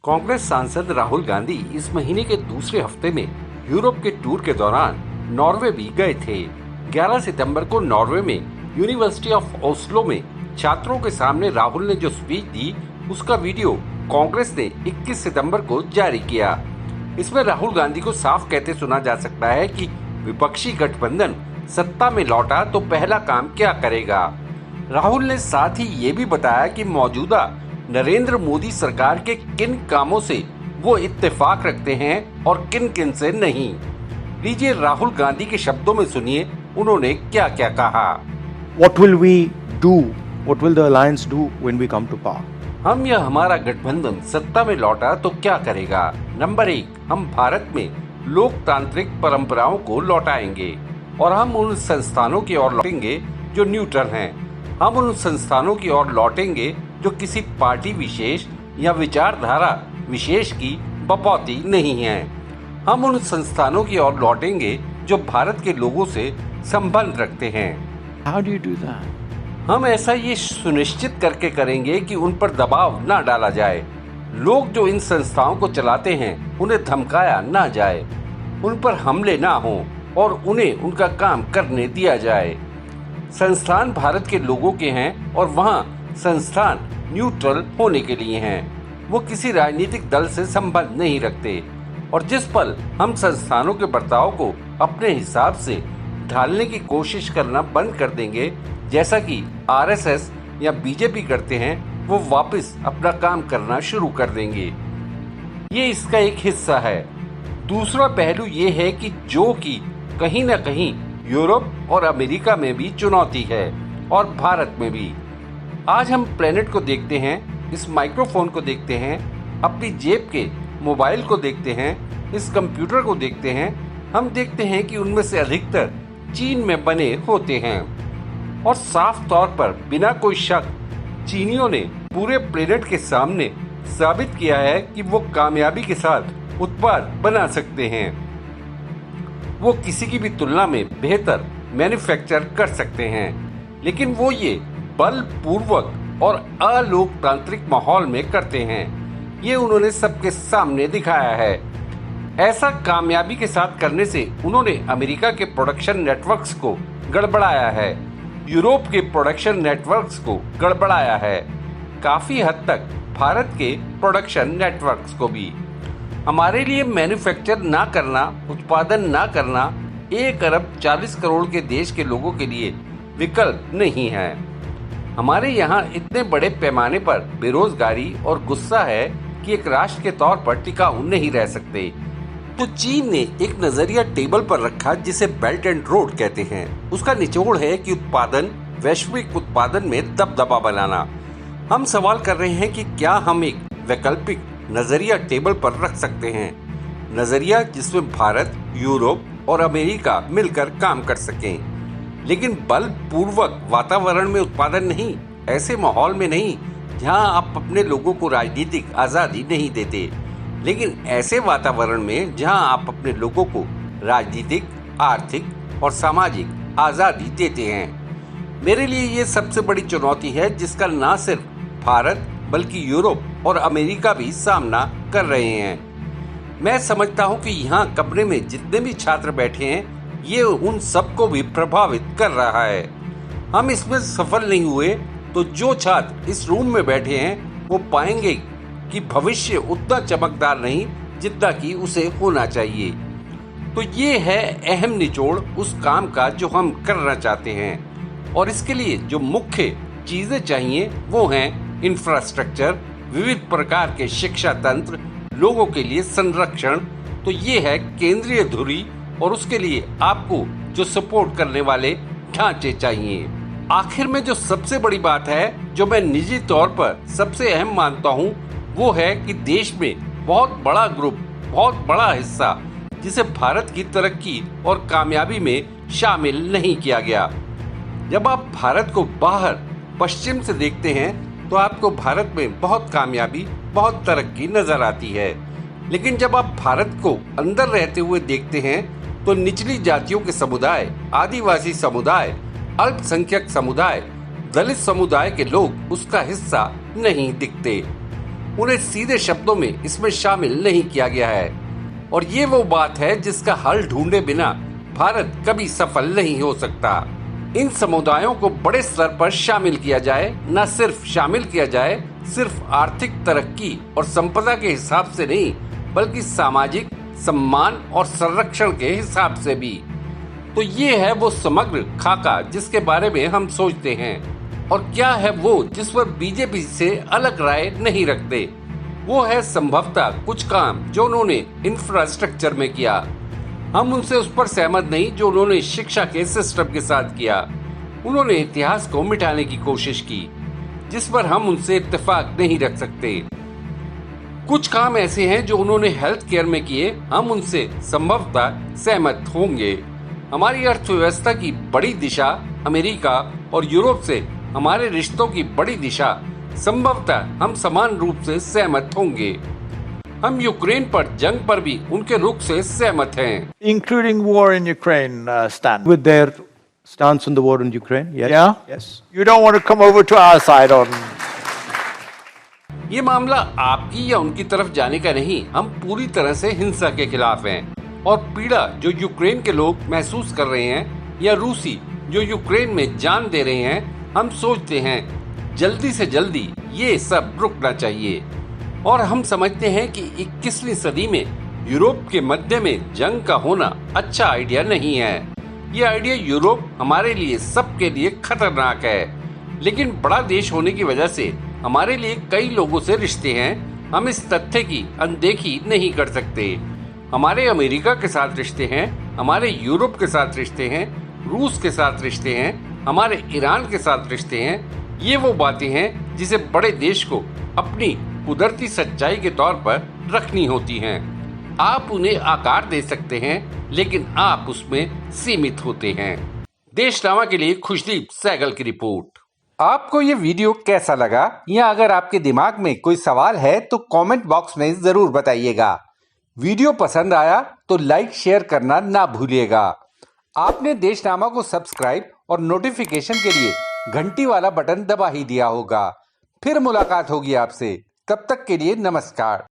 कांग्रेस सांसद राहुल गांधी इस महीने के दूसरे हफ्ते में यूरोप के टूर के दौरान नॉर्वे भी गए थे। 11 सितंबर को नॉर्वे में यूनिवर्सिटी ऑफ ओस्लो में छात्रों के सामने राहुल ने जो स्पीच दी, उसका वीडियो कांग्रेस ने 21 सितंबर को जारी किया। इसमें राहुल गांधी को साफ कहते सुना जा सकता है कि विपक्षी गठबंधन सत्ता में लौटा तो पहला काम क्या करेगा। राहुल ने साथ ही ये भी बताया कि मौजूदा नरेंद्र मोदी सरकार के किन कामों से वो इत्तेफाक रखते हैं और किन किन से नहीं। लीजिए राहुल गांधी के शब्दों में सुनिए उन्होंने क्या क्या कहा। What will we do? What will the alliance do when we come to power? हम या हमारा गठबंधन सत्ता में लौटा तो क्या करेगा। नंबर 1, हम भारत में लोकतांत्रिक परंपराओं को लौटाएंगे और हम उन संस्थानों की ओर लौटेंगे जो न्यूट्रल हैं। हम उन संस्थानों की ओर लौटेंगे जो किसी पार्टी विशेष या विचारधारा विशेष की बपौती नहीं है। हम उन संस्थानों की ओर लौटेंगे जो भारत के लोगों से संबंध रखते हैं। How do you do that? हम ऐसा ये सुनिश्चित करके करेंगे कि उन पर दबाव ना डाला जाए। लोग जो इन संस्थाओं को चलाते हैं उन्हें धमकाया ना जाए, उन पर हमले ना हों और उन्हें उनका काम करने दिया जाए। संस्थान भारत के लोगों के हैं और वहाँ संस्थान न्यूट्रल होने के लिए हैं। वो किसी राजनीतिक दल से संबंध नहीं रखते और जिस पल हम संस्थानों के बर्ताव को अपने हिसाब से ढालने की कोशिश करना बंद कर देंगे, जैसा कि आरएसएस या बीजेपी करते हैं, वो वापस अपना काम करना शुरू कर देंगे। ये इसका एक हिस्सा है। दूसरा पहलू ये है कि जो कि कहीं न कहीं यूरोप और अमेरिका में भी चुनौती है और भारत में भी। आज हम प्लेनेट को देखते हैं, इस माइक्रोफोन को देखते हैं, अपनी जेब के मोबाइल को देखते हैं, इस कंप्यूटर को देखते हैं। हम देखते हैं कि उनमें से अधिकतर चीन में बने होते हैं और साफ तौर पर बिना कोई शक चीनियों ने पूरे प्लेनेट के सामने साबित किया है कि वो कामयाबी के साथ उत्पाद बना सकते हैं। वो किसी की भी तुलना में बेहतर मैन्युफैक्चर कर सकते हैं, लेकिन वो ये बलपूर्वक और अलोकतांत्रिक माहौल में करते हैं। ये उन्होंने सबके सामने दिखाया है। ऐसा कामयाबी के साथ करने से उन्होंने अमेरिका के प्रोडक्शन नेटवर्क्स को गड़बड़ाया है, यूरोप के प्रोडक्शन नेटवर्क्स को गड़बड़ाया है, काफी हद तक भारत के प्रोडक्शन नेटवर्क्स को भी। हमारे लिए मैन्युफैक्चर ना करना, उत्पादन ना करना 1 अरब 40 करोड़ के देश के लोगों के लिए विकल्प नहीं है। हमारे यहाँ इतने बड़े पैमाने पर बेरोजगारी और गुस्सा है कि एक राष्ट्र के तौर पर टिकाऊ नहीं रह सकते। तो चीन ने एक नजरिया टेबल पर रखा जिसे बेल्ट एंड रोड कहते हैं। उसका निचोड़ है कि उत्पादन, वैश्विक उत्पादन में दबदबा बनाना। हम सवाल कर रहे हैं कि क्या हम एक वैकल्पिक नजरिया टेबल पर रख सकते हैं, नजरिया जिसमें भारत, यूरोप और अमेरिका मिलकर काम कर सकें, लेकिन बलपूर्वक वातावरण में उत्पादन नहीं, ऐसे माहौल में नहीं जहां आप अपने लोगों को राजनीतिक आजादी नहीं देते, लेकिन ऐसे वातावरण में जहां आप अपने लोगों को राजनीतिक, आर्थिक और सामाजिक आजादी देते हैं। मेरे लिए ये सबसे बड़ी चुनौती है जिसका न सिर्फ भारत बल्कि यूरोप और अमेरिका भी सामना कर रहे हैं। मैं समझता हूं कि यहाँ कमरे में जितने भी छात्र बैठे हैं, ये उन सबको भी प्रभावित कर रहा है। हम इसमें सफल नहीं हुए तो जो छात्र इस रूम में बैठे हैं वो पाएंगे कि भविष्य उतना चमकदार नहीं जितना कि उसे होना चाहिए। तो ये है अहम निचोड़ उस काम का जो हम करना चाहते हैं और इसके लिए जो मुख्य चीजें चाहिए वो हैं इंफ्रास्ट्रक्चर, विविध प्रकार के शिक्षा तंत्र, लोगों के लिए संरक्षण। तो ये है केंद्रीय धुरी और उसके लिए आपको जो सपोर्ट करने वाले ढांचे चाहिए। आखिर में जो सबसे बड़ी बात है, जो मैं निजी तौर पर सबसे अहम मानता हूँ, वो है कि देश में बहुत बड़ा ग्रुप, बहुत बड़ा हिस्सा जिसे भारत की तरक्की और कामयाबी में शामिल नहीं किया गया। जब आप भारत को बाहर पश्चिम से देखते हैं तो आपको भारत में बहुत कामयाबी, बहुत तरक्की नजर आती है, लेकिन जब आप भारत को अंदर रहते हुए देखते हैं तो निचली जातियों के समुदाय, आदिवासी समुदाय, अल्पसंख्यक समुदाय, दलित समुदाय के लोग उसका हिस्सा नहीं दिखते। उन्हें सीधे शब्दों में इसमें शामिल नहीं किया गया है और ये वो बात है जिसका हल ढूंढे बिना भारत कभी सफल नहीं हो सकता। इन समुदायों को बड़े स्तर पर शामिल किया जाए, न सिर्फ शामिल किया जाए सिर्फ आर्थिक तरक्की और संपदा के हिसाब से नहीं, बल्कि सामाजिक सम्मान और संरक्षण के हिसाब से भी। तो ये है वो समग्र खाका जिसके बारे में हम सोचते हैं। और क्या है वो जिस पर बीजेपी से अलग राय नहीं रखते? वो है संभवतः कुछ काम जो उन्होंने इंफ्रास्ट्रक्चर में किया। हम उनसे उस पर सहमत नहीं जो उन्होंने शिक्षा के सिस्टम के साथ किया। उन्होंने इतिहास को मिटाने की कोशिश की, जिस पर हम उनसे इत्तेफाक नहीं रख सकते। कुछ काम ऐसे हैं जो उन्होंने हेल्थ केयर में किए, हम उनसे संभवतः सहमत होंगे। हमारी अर्थव्यवस्था की बड़ी दिशा, अमेरिका और यूरोप से हमारे रिश्तों की बड़ी दिशा, संभवतः हम समान रूप से सहमत होंगे। हम यूक्रेन पर जंग पर भी उनके रुख से सहमत हैं, including war in Ukraine, Stan. With their stance on the war in Ukraine, yes. Yeah? Yes. You don't want to come over to our side on... ये मामला आपकी या उनकी तरफ जाने का नहीं। हम पूरी तरह से हिंसा के खिलाफ हैं और पीड़ा जो यूक्रेन के लोग महसूस कर रहे हैं या रूसी जो यूक्रेन में जान दे रहे हैं, हम सोचते हैं जल्दी से जल्दी ये सब रुकना चाहिए। और हम समझते हैं कि 21वीं सदी में यूरोप के मध्य में जंग का होना अच्छा आइडिया नहीं है। ये आइडिया यूरोप हमारे लिए सबके लिए खतरनाक है। लेकिन बड़ा देश होने की वजह से हमारे लिए कई लोगों से रिश्ते हैं। हम इस तथ्य की अनदेखी नहीं कर सकते। हमारे अमेरिका के साथ रिश्ते हैं, हमारे यूरोप के साथ रिश्ते हैं, रूस के साथ रिश्ते हैं, हमारे ईरान के साथ रिश्ते हैं। ये वो बातें हैं जिसे बड़े देश को अपनी कुदरती सच्चाई के तौर पर रखनी होती हैं। आप उन्हें आकार दे सकते हैं, लेकिन आप उसमें सीमित होते हैं। देशनामा के लिए खुशदीप सहगल की रिपोर्ट। आपको ये वीडियो कैसा लगा, या अगर आपके दिमाग में कोई सवाल है तो कमेंट बॉक्स में जरूर बताइएगा। वीडियो पसंद आया तो लाइक शेयर करना ना भूलिएगा। आपने देशनामा को सब्सक्राइब और नोटिफिकेशन के लिए घंटी वाला बटन दबा ही दिया होगा। फिर मुलाकात होगी आपसे, तब तक के लिए नमस्कार।